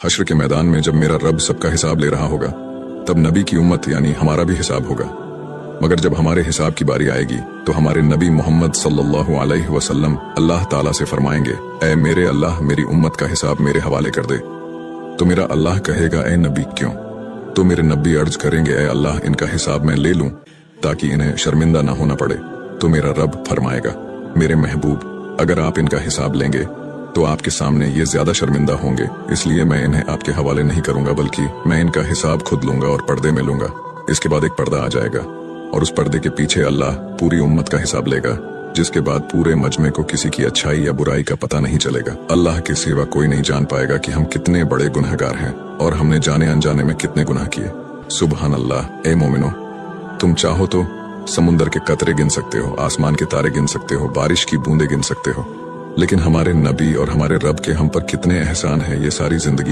हश्र के मैदान में जब मेरा रब सबका हिसाब ले रहा होगा, तब नबी की उम्मत यानी हमारा भी हिसाब होगा। मगर जब हमारे हिसाब की बारी आएगी तो हमारे नबी मोहम्मद सल्लल्लाहु अलैहि वसल्लम अल्लाह ताला से फरमाएंगे, ऐ मेरे अल्लाह, मेरी उम्मत का हिसाब मेरे हवाले कर दे। तो मेरा अल्लाह कहेगा, ऐ नबी क्यों? तो मेरे नबी अर्ज करेंगे, ऐ अल्लाह, इनका हिसाब मैं ले लूं ताकि इन्हें शर्मिंदा ना होना पड़े। तो मेरा रब फरमाएगा, मेरे महबूब, अगर आप इनका हिसाब लेंगे तो आपके सामने ये ज्यादा शर्मिंदा होंगे, इसलिए मैं इन्हें आपके हवाले नहीं करूंगा, बल्कि मैं इनका हिसाब खुद लूंगा और पर्दे में लूंगा। इसके बाद एक पर्दा आ जाएगा और उस पर्दे के पीछे अल्लाह पूरी उम्मत का हिसाब लेगा, जिसके बाद पूरे मजमे को किसी की अच्छाई या बुराई का पता नहीं चलेगा। अल्लाह के सिवा कोई नहीं जान पाएगा कि हम कितने बड़े गुनहगार हैं और हमने जाने अनजाने में कितने गुनाह किए। सुबहान अल्लाह। ए मोमिनो, तुम चाहो तो समुंदर के कतरे गिन सकते हो, आसमान के तारे गिन सकते हो, बारिश की बूंदे गिन सकते हो, लेकिन हमारे नबी और हमारे रब के हम पर कितने एहसान हैं, ये सारी जिंदगी